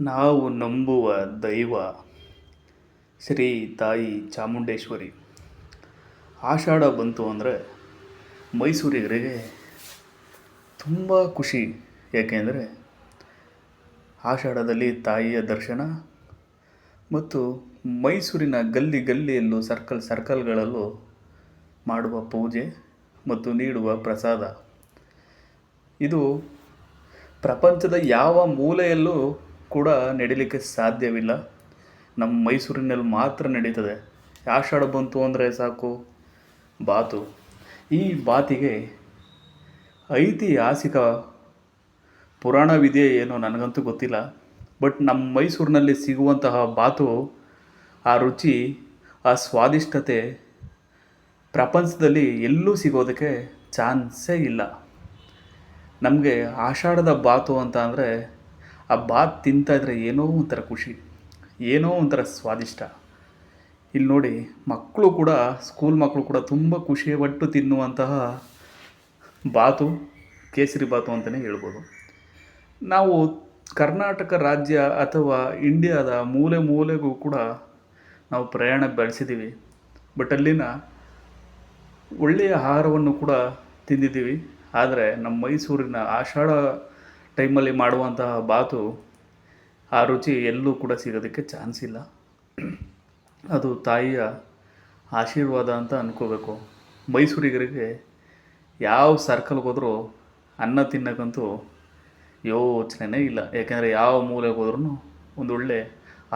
ನಾವು ನಂಬುವ ದೈವ ಶ್ರೀ ತಾಯಿ ಚಾಮುಂಡೇಶ್ವರಿ. ಆಷಾಢ ಬಂತು ಅಂದರೆ ಮೈಸೂರಿಗರಿಗೆ ತುಂಬ ಖುಷಿ. ಏಕೆಂದರೆ ಆಷಾಢದಲ್ಲಿ ತಾಯಿಯ ದರ್ಶನ ಮತ್ತು ಮೈಸೂರಿನ ಗಲ್ಲಿ ಗಲ್ಲಿಯಲ್ಲೂ ಸರ್ಕಲ್ಗಳಲ್ಲೂ ಮಾಡುವ ಪೂಜೆ ಮತ್ತು ನೀಡುವ ಪ್ರಸಾದ ಇದು ಪ್ರಪಂಚದ ಯಾವ ಮೂಲೆಯಲ್ಲೂ ಕೂಡ ನಡೀಲಿಕ್ಕೆ ಸಾಧ್ಯವಿಲ್ಲ. ನಮ್ಮ ಮೈಸೂರಿನಲ್ಲಿ ಮಾತ್ರ ನಡೀತದೆ. ಆಷಾಢ ಬಂತು ಅಂದರೆ ಸಾಕು, ಬಾತು. ಈ ಬಾತಿಗೆ ಐತಿಹಾಸಿಕ ಪುರಾಣವಿದೆಯೇ ಏನೋ ನನಗಂತೂ ಗೊತ್ತಿಲ್ಲ. ಬಟ್ ನಮ್ಮ ಮೈಸೂರಿನಲ್ಲಿ ಸಿಗುವಂತಹ ಬಾತು, ಆ ರುಚಿ, ಆ ಸ್ವಾದಿಷ್ಟತೆ ಪ್ರಪಂಚದಲ್ಲಿ ಎಲ್ಲೂ ಸಿಗೋದಕ್ಕೆ ಚಾನ್ಸೇ ಇಲ್ಲ. ನಮಗೆ ಆಷಾಢದ ಬಾತು ಅಂತ ಅಂದರೆ ಆ ಬಾತ್ ತಿಂತಾಯಿದ್ರೆ ಏನೋ ಒಂಥರ ಖುಷಿ, ಏನೋ ಒಂಥರ ಸ್ವಾದಿಷ್ಟ. ಇಲ್ಲಿ ನೋಡಿ, ಸ್ಕೂಲ್ ಮಕ್ಕಳು ಕೂಡ ತುಂಬ ಖುಷಿಪಟ್ಟು ತಿನ್ನುವಂತಹ ಬಾತು ಕೇಸರಿ ಬಾತು ಅಂತಲೇ ಹೇಳ್ಬೋದು. ನಾವು ಕರ್ನಾಟಕ ರಾಜ್ಯ ಅಥವಾ ಇಂಡಿಯಾದ ಮೂಲೆ ಮೂಲೆಗೂ ಕೂಡ ನಾವು ಪ್ರಯಾಣ ಬೆಳೆಸಿದ್ದೀವಿ. ಬಟ್ ಅಲ್ಲಿನ ಒಳ್ಳೆಯ ಆಹಾರವನ್ನು ಕೂಡ ತಿಂದಿದ್ದೀವಿ. ಆದರೆ ನಮ್ಮ ಮೈಸೂರಿನ ಆಷಾಢ ಟೈಮಲ್ಲಿ ಮಾಡುವಂತಹ ಬಾತು, ಆ ರುಚಿ ಎಲ್ಲೂ ಕೂಡ ಸಿಗೋದಕ್ಕೆ ಚಾನ್ಸ್ ಇಲ್ಲ. ಅದು ತಾಯಿಯ ಆಶೀರ್ವಾದ ಅಂತ ಅಂದ್ಕೋಬೇಕು. ಮೈಸೂರಿಗರಿಗೆ ಯಾವ ಸರ್ಕಲ್ಗೆ ಹೋದರೂ ಅನ್ನ ತಿನ್ನೋಕ್ಕಂತೂ ಯೋಚನೆನೇ ಇಲ್ಲ. ಯಾಕೆಂದರೆ ಯಾವ ಮೂಲೆಗೆ ಹೋದ್ರೂ ಒಂದೊಳ್ಳೆ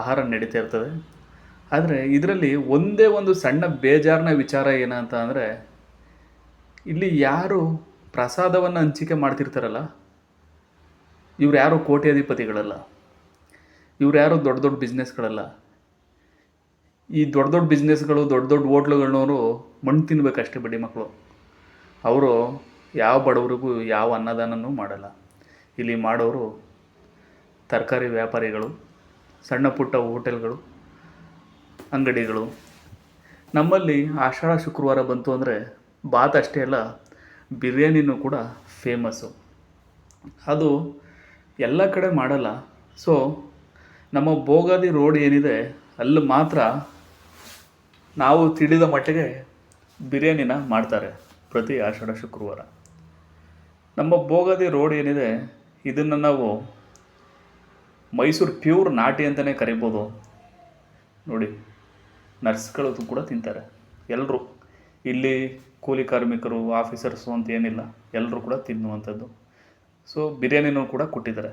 ಆಹಾರ ನಡೀತಾ ಇರ್ತದೆ. ಆದರೆ ಇದರಲ್ಲಿ ಒಂದೇ ಒಂದು ಸಣ್ಣ ಬೇಜಾರಿನ ವಿಚಾರ ಏನಂತ ಅಂದರೆ, ಇಲ್ಲಿ ಯಾರು ಪ್ರಸಾದವನ್ನು ಹಂಚಿಕೆ ಮಾಡ್ತಿರ್ತಾರಲ್ಲ, ಇವ್ರು ಯಾರು ಕೋಟ್ಯಾಧಿಪತಿಗಳಲ್ಲ, ಇವ್ರು ಯಾರು ದೊಡ್ಡ ದೊಡ್ಡ ಬಿಸ್ನೆಸ್ಗಳಲ್ಲ. ಈ ದೊಡ್ಡ ದೊಡ್ಡ ಬಿಸ್ನೆಸ್ಗಳು, ದೊಡ್ಡ ದೊಡ್ಡ ಹೋಟ್ಲುಗಳನ್ನವರು ಮಣ್ಣು ತಿನ್ನಬೇಕಷ್ಟೇ ಬಡ್ಡಿ ಮಕ್ಕಳು. ಅವರು ಯಾವ ಬಡವರಿಗೂ ಯಾವ ಅನ್ನದಾನನೂ ಮಾಡಲ್ಲ. ಇಲ್ಲಿ ಮಾಡೋರು ತರಕಾರಿ ವ್ಯಾಪಾರಿಗಳು, ಸಣ್ಣ ಪುಟ್ಟ ಹೋಟೆಲ್ಗಳು, ಅಂಗಡಿಗಳು. ನಮ್ಮಲ್ಲಿ ಆಷಾಢ ಶುಕ್ರವಾರ ಬಂತು ಅಂದರೆ ಬಾತ್ ಅಷ್ಟೇ ಅಲ್ಲ, ಬಿರಿಯಾನಿನೂ ಕೂಡ ಫೇಮಸ್ಸು. ಅದು ಎಲ್ಲ ಕಡೆ ಮಾಡಲ್ಲ. ಸೊ ನಮ್ಮ ಭೋಗಾದಿ ರೋಡ್ ಏನಿದೆ ಅಲ್ಲಿ ಮಾತ್ರ ನಾವು ತಿಳಿದ ಮಟ್ಟಿಗೆ ಬಿರಿಯಾನಿನ ಮಾಡ್ತಾರೆ ಪ್ರತಿ ಆಷಾಢ ಶುಕ್ರವಾರ. ನಮ್ಮ ಭೋಗಾದಿ ರೋಡ್ ಏನಿದೆ, ಇದನ್ನು ನಾವು ಮೈಸೂರು ಪ್ಯೂರ್ ನಾಟಿ ಅಂತಲೇ ಕರಿಬೋದು. ನೋಡಿ, ನರ್ಸ್ಗಳು ಕೂಡ ತಿಂತಾರೆ. ಎಲ್ಲರೂ ಇಲ್ಲಿ ಕೂಲಿ ಕಾರ್ಮಿಕರು, ಆಫೀಸರ್ಸು ಅಂತ ಏನಿಲ್ಲ, ಎಲ್ಲರೂ ಕೂಡ ತಿನ್ನುವಂಥದ್ದು. ಸೊ ಬಿರಿಯಾನಿನೂ ಕೂಡ ಕೊಟ್ಟಿದ್ದಾರೆ.